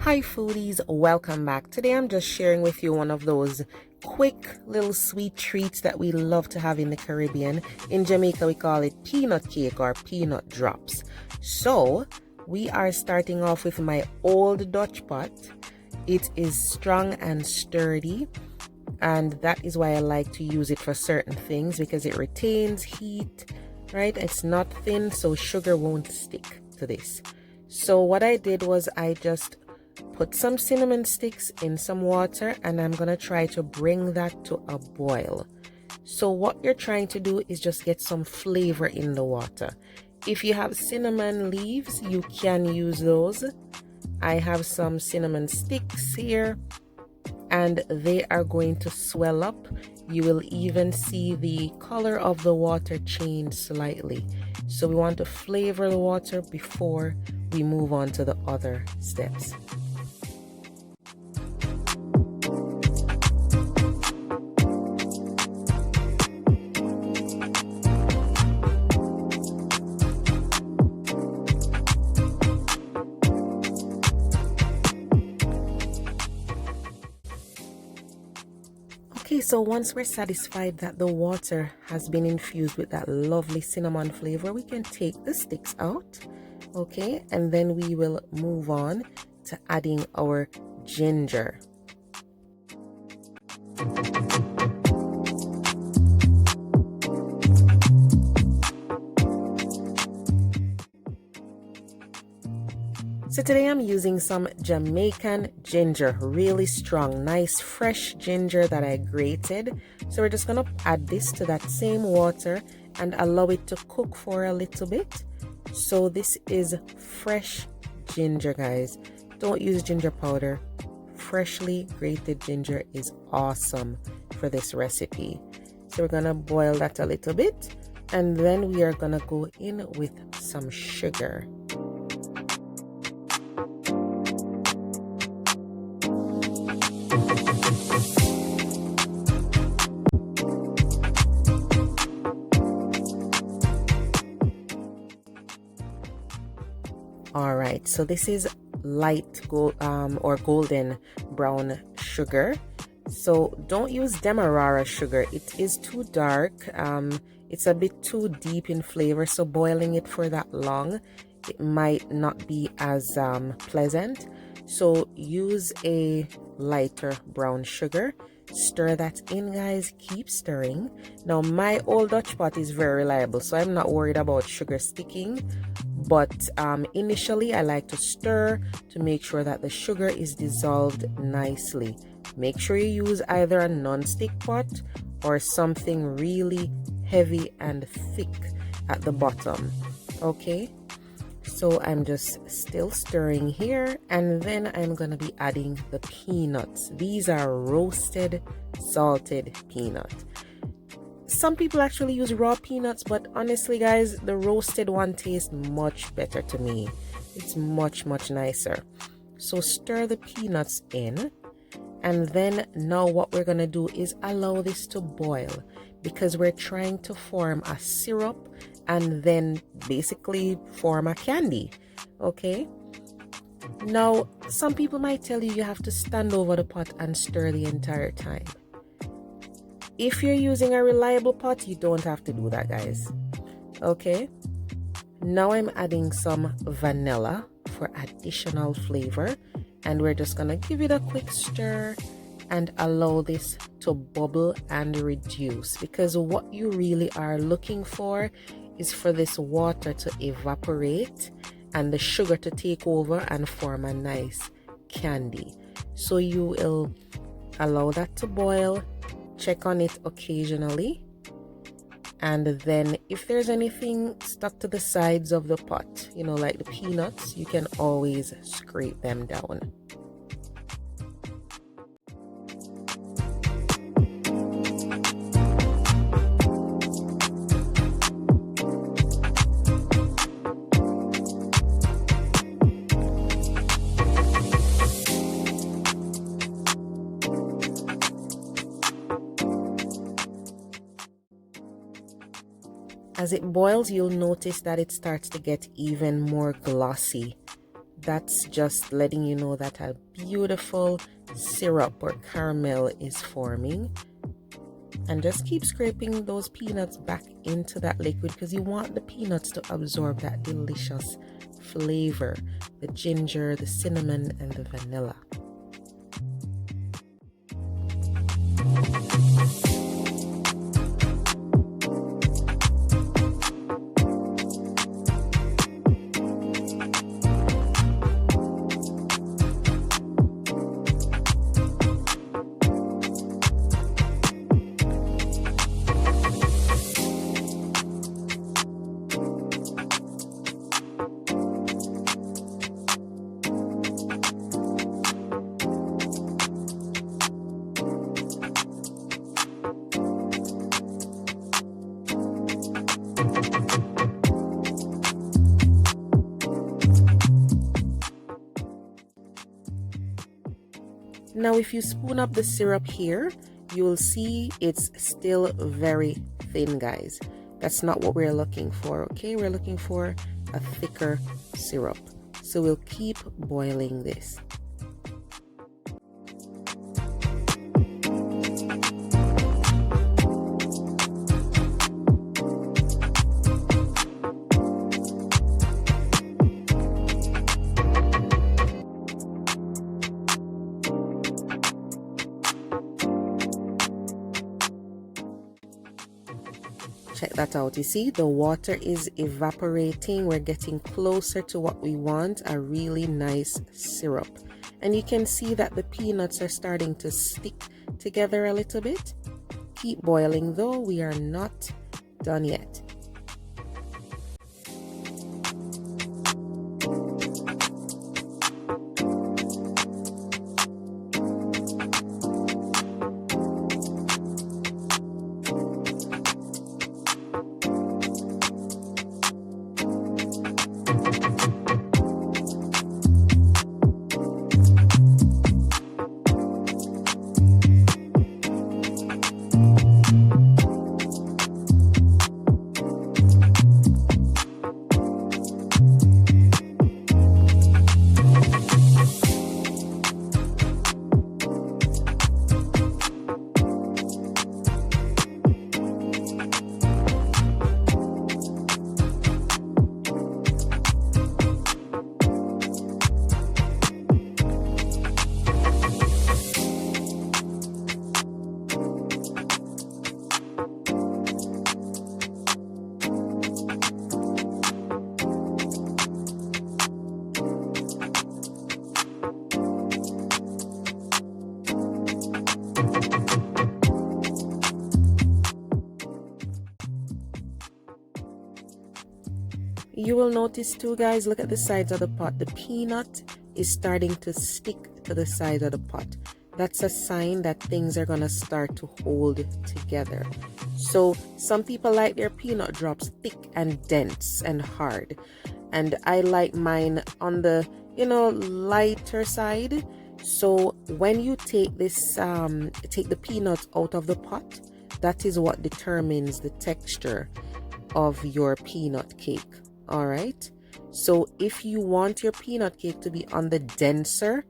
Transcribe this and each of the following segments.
Hi foodies, welcome back. Today I'm just sharing with you one of those quick little sweet treats that we love to have in the Caribbean. In Jamaica we call it peanut cake or peanut drops. So we are starting off with my old Dutch pot. It is strong and sturdy, and that is why I like to use it for certain things, because it retains heat, right? It's not thin, so sugar won't stick to this. So what I did was I just put some cinnamon sticks in some water, and I'm gonna try to bring that to a boil. So what you're trying to do is just get some flavor in the water. If you have cinnamon leaves, you can use those. I have some cinnamon sticks here, and they are going to swell up. You will even see the color of the water change slightly. So we want to flavor the water before we move on to the other steps. Okay, so once we're satisfied that the water has been infused with that lovely cinnamon flavor, we can take the sticks out, okay, and then we will move on to adding our ginger. So today I'm using some Jamaican ginger, really strong, nice fresh ginger that I grated. So we're just gonna add this to that same water and allow it to cook for a little bit. So this is fresh ginger, guys. Don't use ginger powder. Freshly grated ginger is awesome for this recipe. So we're gonna boil that a little bit, and then we are gonna go in with some sugar. All right, so this is light gold or golden brown sugar. So don't use demerara sugar. It is too dark. It's a bit too deep in flavor, so boiling it for that long, it might not be as pleasant. So use a lighter brown sugar. Stir that in, guys. Keep stirring. Now my old Dutch pot is very reliable, so I'm not worried about sugar sticking. But initially I like to stir to make sure that the sugar is dissolved nicely. Make sure you use either a non-stick pot or something really heavy and thick at the bottom. Okay, so I'm just still stirring here, and then I'm gonna be adding the peanuts. These are roasted salted peanut. Some people actually use raw peanuts, but honestly guys, the roasted one tastes much better to me. It's much nicer. So stir the peanuts in, and then now what we're gonna do is allow this to boil, because we're trying to form a syrup and then basically form a candy. Okay, now some people might tell you have to stand over the pot and stir the entire time. If you're using a reliable pot, you don't have to do that, guys. Okay, now I'm adding some vanilla for additional flavor, and we're just gonna give it a quick stir and allow this to bubble and reduce, because what you really are looking for is for this water to evaporate and the sugar to take over and form a nice candy. So you will allow that to boil, check on it occasionally, and then if there's anything stuck to the sides of the pot, you know, like the peanuts, you can always scrape them down. As it boils, you'll notice that it starts to get even more glossy. that's just letting you know that a beautiful syrup or caramel is forming. And just keep scraping those peanuts back into that liquid because you want the peanuts to absorb that delicious flavor, the ginger, the cinnamon, and the vanilla. Now if you spoon up the syrup here, you will see it's still very thin, guys. That's not what we're looking for, okay? We're looking for a thicker syrup. So we'll keep boiling this. Check that out. You see the water is evaporating. We're getting closer to what we want, a really nice syrup. And you can see that the peanuts are starting to stick together a little bit. Keep boiling though, we are not done yet. You will notice too, guys, look at the sides of the pot. The peanut is starting to stick to the side of the pot. That's a sign that things are gonna start to hold together. So some people like their peanut drops thick and dense and hard, and I like mine on the lighter side. So when you take this take the peanuts out of the pot, that is what determines the texture of your peanut cake. All right, so if you want your peanut cake to be on the denser,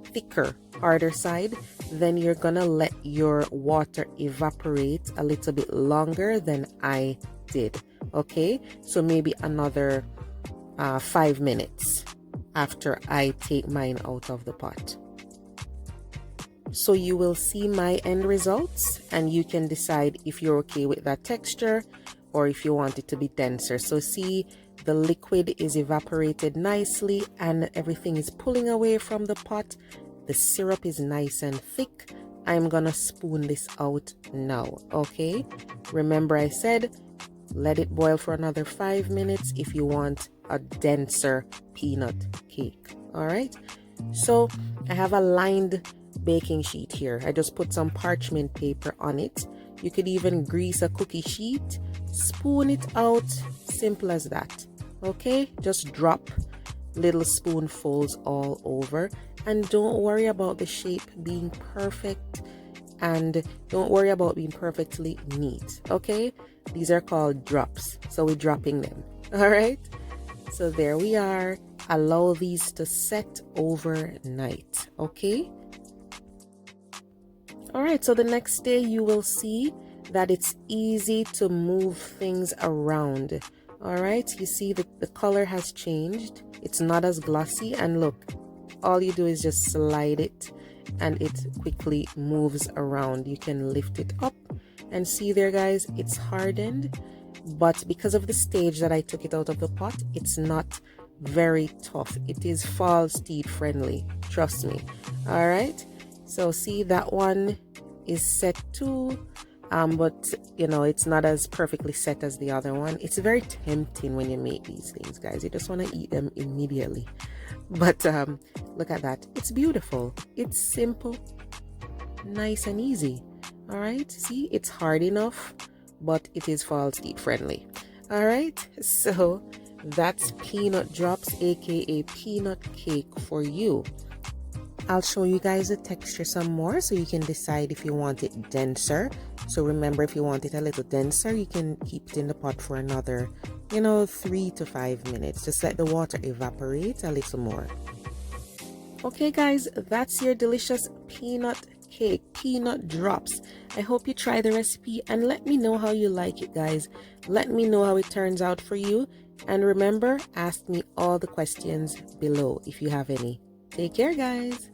thicker, harder side, then you're gonna let your water evaporate a little bit longer than I did. Okay, so maybe another 5 minutes after I take mine out of the pot. So you will see my end results and you can decide if you're okay with that texture or if you want it to be denser. So see, the liquid is evaporated nicely and everything is pulling away from the pot. The syrup is nice and thick. I'm gonna spoon this out now, okay? Remember I said, let it boil for another 5 minutes if you want a denser peanut cake, all right? So I have a lined baking sheet here. I just put some parchment paper on it. You could even grease a cookie sheet, spoon it out, simple as that. Okay, just drop little spoonfuls all over and don't worry about the shape being perfect and don't worry about being perfectly neat. Okay, these are called drops, so we're dropping them. All right, So there we are. Allow these to set overnight. Okay. All right, so the next day you will see that it's easy to move things around. All right, you see the color has changed. It's not as glossy, and look, all you do is just slide it and it quickly moves around. You can lift it up and see there, guys, it's hardened, but because of the stage that I took it out of the pot, it's not very tough. It is fall steed friendly, trust me. All right, so see, that one is set too, but you know, it's not as perfectly set as the other one. It's very tempting when you make these things, guys. You just want to eat them immediately. But look at that, it's beautiful, it's simple, nice and easy. All right, see, it's hard enough, but it is fall steed friendly. All right, so that's peanut drops, aka peanut cake, for you. I'll show you guys the texture some more so you can decide if you want it denser. So remember, if you want it a little denser, you can keep it in the pot for another, 3 to 5 minutes. Just let the water evaporate a little more. Okay guys, that's your delicious peanut cake, peanut drops. I hope you try the recipe and let me know how you like it, guys. Let me know how it turns out for you. And remember, ask me all the questions below if you have any. Take care, guys.